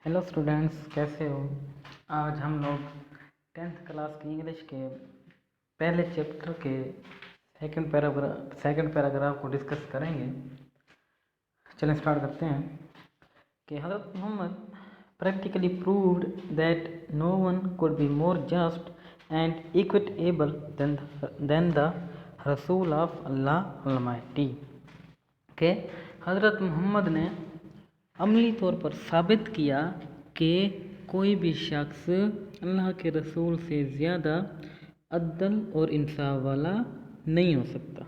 Hello students, कैसे हो। आज हम लोग 10th क्लास की इंग्लिश के पहले चैप्टर के सेकंड पैराग्राफ को डिस्कस करेंगे। चलें स्टार्ट करते हैं कि हज़रत Mohammad practically proved that no one could be more just and equitable than the Rasul of Allah Almighty। कि हज़रत मोहम्मद ने अमली तौर पर साबित किया कि कोई भी शख्स अल्लाह के रसूल से ज़्यादा अदल और इंसाफ वाला नहीं हो सकता।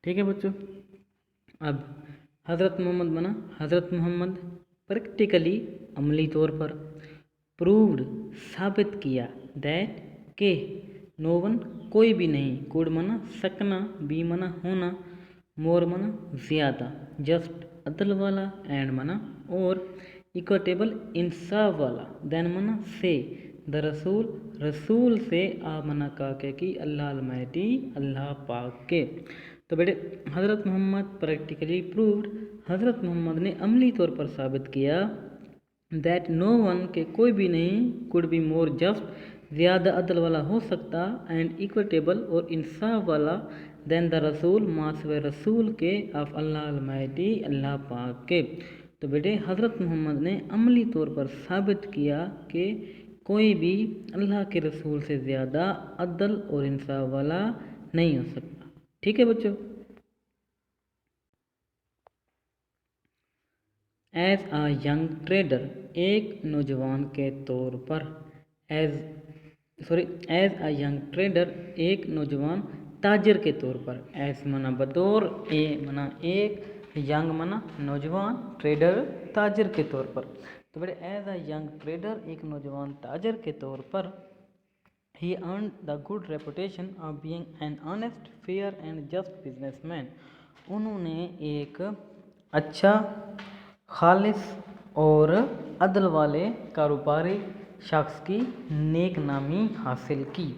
ठीक है बच्चों। अब हज़रत मोहम्मद प्रैक्टिकली अमली तौर पर प्रूव्ड साबित किया दैट के नो वन कोई भी नहीं, कुड मना सकना, बी मना होना, मोर मना ज़्यादा, जस्ट अदल वाला, एंड मना और, इक्वटेबल इंसाफ वाला, देन मना से, द रसूल से, आ मना का के की अल्लाह अलमाइटी अल्लाह पाक के। तो बेटे हज़रत मोहम्मद प्रैक्टिकली प्रूव्ड, हज़रत मोहम्मद ने अमली तौर पर साबित किया दैट नो वन के कोई भी नहीं, कुड बी मोर जस्ट ज़्यादा अदल वाला हो सकता, एंड इक्वटेबल और इंसाफ वाला, देन द रसूल मासवे रसूल के, ऑफ अल्लाह अलमाइटी अल्लाह पाक के। तो बेटे हज़रत मोहम्मद ने अमली तौर पर साबित किया कि कोई भी अल्लाह के रसूल से ज़्यादा अदल और इंसाफ वाला नहीं हो सकता। ठीक है बच्चों। एज आ यंग ट्रेडर, एक नौजवान के तौर पर, एज आ यंग ट्रेडर, एक नौजवान ताजर के तौर पर, एज मना बतौर, ए मना एक, यंग मना नौजवान, ट्रेडर ताजर के तौर पर। तो बेटे एज आ यंग ट्रेडर, एक नौजवान ताजर के तौर पर, he earn the good reputation of being an honest, fair and just businessman. उन्होंने एक अच्छा, खालिस और अदल वाले कारोबारी शख्स की नेक नामी हासिल की।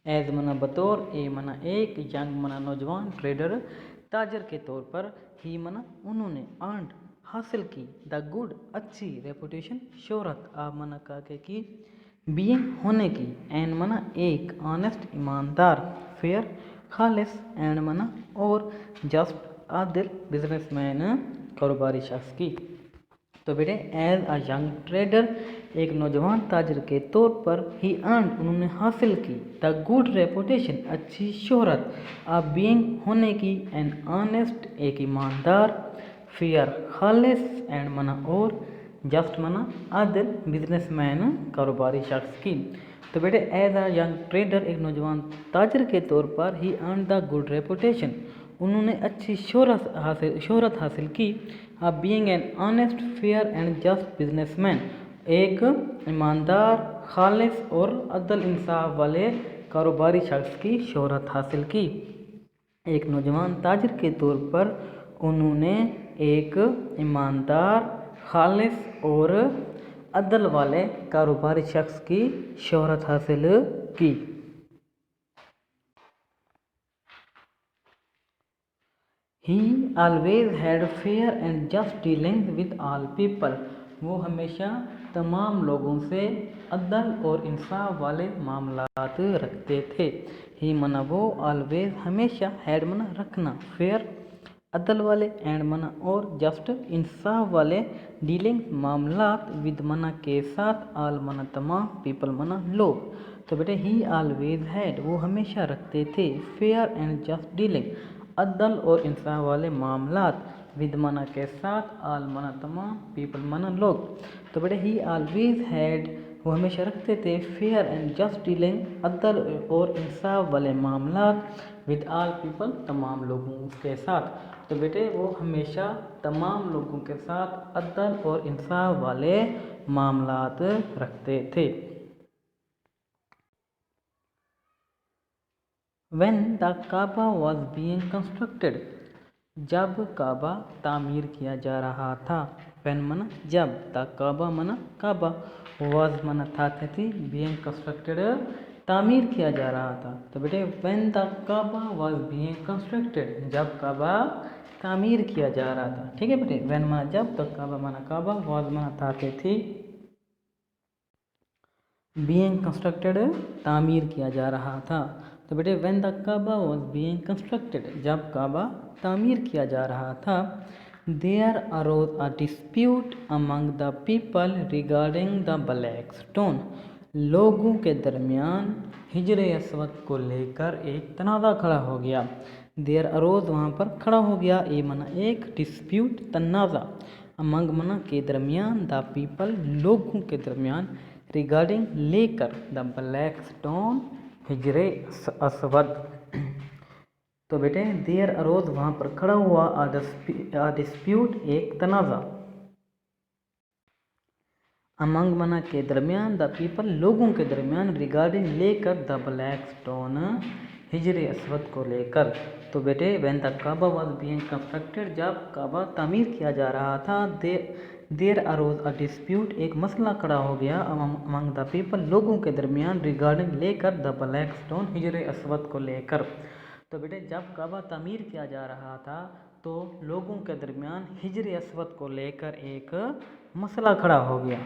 एज मना बतौर, ए मना एक, यंग मना नौजवान, ट्रेडर ताजर के तौर पर, ही मना उन्होंने, अर्नड हासिल की, द गुड अच्छी, रेपुटेशन शोहरत, आप मना का के की, बीइंग होने की, एन मना एक, ऑनेस्ट ईमानदार, फेयर खालिस, एंड मना और, जस्ट आदिल बिजनेसमैन कारोबारी शख्स की। तो बेटे एज आ यंग ट्रेडर, एक नौजवान ताजर के तौर पर, ही अर्न उन्होंने हासिल की, द गुड रेपुटेशन अच्छी शोहरत, आ बीइंग होने की, एन ऑनेस्ट एक ईमानदार, फेयर खालिस, एंड मना और, जस्ट मना आदिल बिजनेसमैन कारोबारी शख्स की। तो बेटे एज आ यंग ट्रेडर, एक नौजवान ताजर के तौर पर, he earn the good reputation उन्होंने अच्छी शोहरत हासिल की, आ being an honest, fair and just businessman, एक ईमानदार, खालिस और अदल इंसाफ वाले कारोबारी शख्स की शोहरत हासिल की। एक नौजवान ताजर के तौर पर उन्होंने एक ईमानदार, खालिस और अदल वाले कारोबारी शख्स की शोहरत हासिल की। He always had fair and just dealings with all people। वो हमेशा तमाम लोगों से अदल और इंसाफ वाले मामलात रखते थे। ही मना वो, always हमेशा, had मना रखना, fair अदल वाले, एंड मना और, जस्ट इंसाफ वाले, डीलिंग मामलात, विद मना के साथ, आल मना तमाम, पीपल मना लोग। तो बेटे ही ऑलवेज हैड वो हमेशा रखते थे, फेयर एंड जस्ट डीलिंग अदल और इंसाफ वाले मामलात, विद मना के साथ, आल मना तमाम, पीपल मना लोग। तो बेटे ही ऑलवेज हैड वो हमेशा रखते थे, फेयर एंड जस्ट डीलिंग अदल और इंसाफ वाले मामलात, विद आल पीपल तमाम लोगों के साथ। तो बेटे वो हमेशा तमाम लोगों के साथ अदल और इंसाफ वाले मामलात रखते थे। When the Kaaba was being constructed, जब काबा तामीर किया जा रहा था। When मना जब, द काबा मना काबा, was मना था थी, being constructed तामीर किया जा रहा था। तो बेटे when the Kaaba was being constructed, जब काबा तामीर किया जा रहा था। ठीक है बेटे, when मना जब, द काबा मना काबा, was मना था थी, बीइंग कंस्ट्रक्टेड तामीर किया जा रहा था। तो बेटे when the Kaaba was being constructed, जब काबा तामीर किया जा रहा था, there arose a dispute among the people regarding the black stone, लोगों के दरमियान हिजर अस्वद को लेकर एक तनाज़ा खड़ा हो गया। देयर अरोज वहाँ पर खड़ा हो गया, ये मना एक डिस्प्यूट तनाज़ा, अमंग मना के दरमियान, द पीपल लोगों के दरमियान, रिगार्डिंग लेकर, द ब्लैक स्टोन हिजर अस्वद। तो बेटे देयर अरोज वहाँ पर खड़ा हुआ, आ डिस्प्यूट एक तनाज़ा, अमंग मना के दरमियान, द पीपल लोगों के दरमियान, रिगार्डिंग लेकर, द ब्लैक स्टोन हिजर अस्वद को लेकर। तो बेटे when the Kaaba was being constructed, जब काबा तामीर किया जा रहा था, देयर अरोज अ डिस्प्यूट एक मसला खड़ा हो गया, अमंग द पीपल लोगों के दरमियान, रिगार्डिंग लेकर, द ब्लैक स्टोन हिजर अस्वद को लेकर। तो बेटे जब काबा तामीर किया जा रहा था तो लोगों के दरमियान हिजर अस्वद को लेकर एक मसला खड़ा हो गया।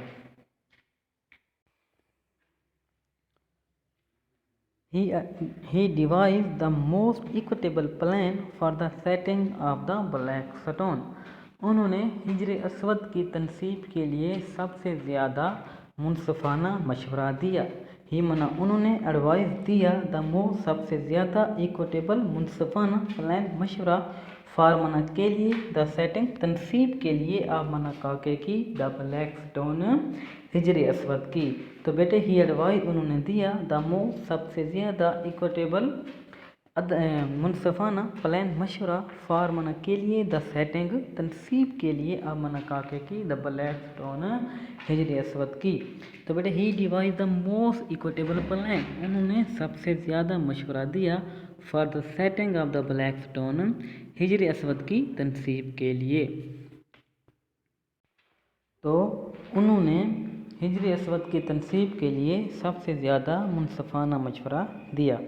He devised the most equitable plan for the setting of the black stone. उन्होंने हिजर अस्वद की तनसीब के लिए सबसे ज़्यादा मुनसफ़ाना मशवरा दिया। ही मना उन्होंने एडवाइस दिया, द मोस्ट सबसे ज़्यादा, इक्विटेबल मुनसफ़ाना प्लान मशवरा, फॉर मना के लिए, द सेटिंग तनसीब के लिए, आप मना काके की, द ब्लैक स्टोन हिजर अस्वद की। तो बेटे ही एडवाइस उन्होंने दिया, द मोस्ट सबसे ज़्यादा, इक्विटेबल मुनसफ़ाना प्लान मशवरा, फॉर मना के लिए, द सेटिंग तनसीब के लिए, अब मना काके की, द ब्लैक स्टोन हिजर अस्वद की। तो बेटे he devise the most equitable plan, उन्होंने सबसे ज़्यादा मशवरा दिया, for the setting of the black stone हिजर अस्वद की तनसीब के लिए। तो उन्होंने हिजर अस्वद की तनसीब के लिए सबसे ज़्यादा मुनसफ़ाना मशवरा दिया।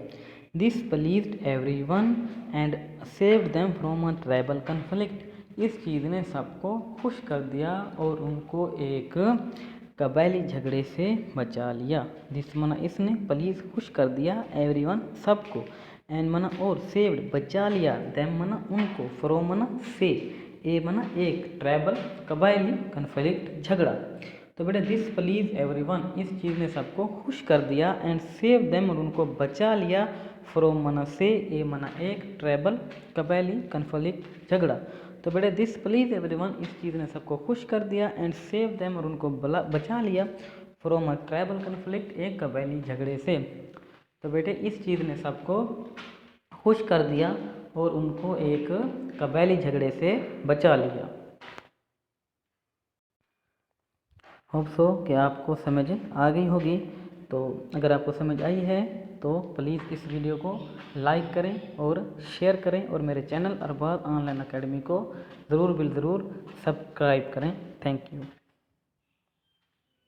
This pleased everyone and saved them from a tribal conflict, इस चीज़ ने सबको खुश कर दिया और उनको एक कबायली झगड़े से बचा लिया। दिस मना इसने, प्लीज़ खुश कर दिया, एवरीवन सबको, एंड मना और, सेव्ड बचा लिया, देम मना उनको, फ्रॉम मना से, ए मना एक, ट्राइबल कबायली, कन्फ्लिक्ट झगड़ा। तो बेटा दिस प्लीज एवरीवन, इस चीज़ ने सबको खुश कर दिया, एंड सेव देम और उनको बचा लिया, फ्रॉम मना से, ए मना एक, ट्राइबल कबायली, कन्फ्लिक्ट झगड़ा। तो बेटा दिस प्लीज एवरीवन, इस चीज़ ने सबको खुश कर दिया, एंड सेव देम और उनको बचा लिया, फ्रॉम अ ट्राइबल कन्फ्लिक्ट, एक कबायली झगड़े से। तो बेटे इस चीज़ ने सबको खुश कर दिया और उनको एक कबायली झगड़े से बचा लिया। होप सो कि आपको समझ आ गई होगी। तो अगर आपको समझ आई है तो प्लीज़ इस वीडियो को लाइक करें और शेयर करें और मेरे चैनल अरबाज ऑनलाइन अकेडमी को ज़रूर सब्सक्राइब करें। Thank you.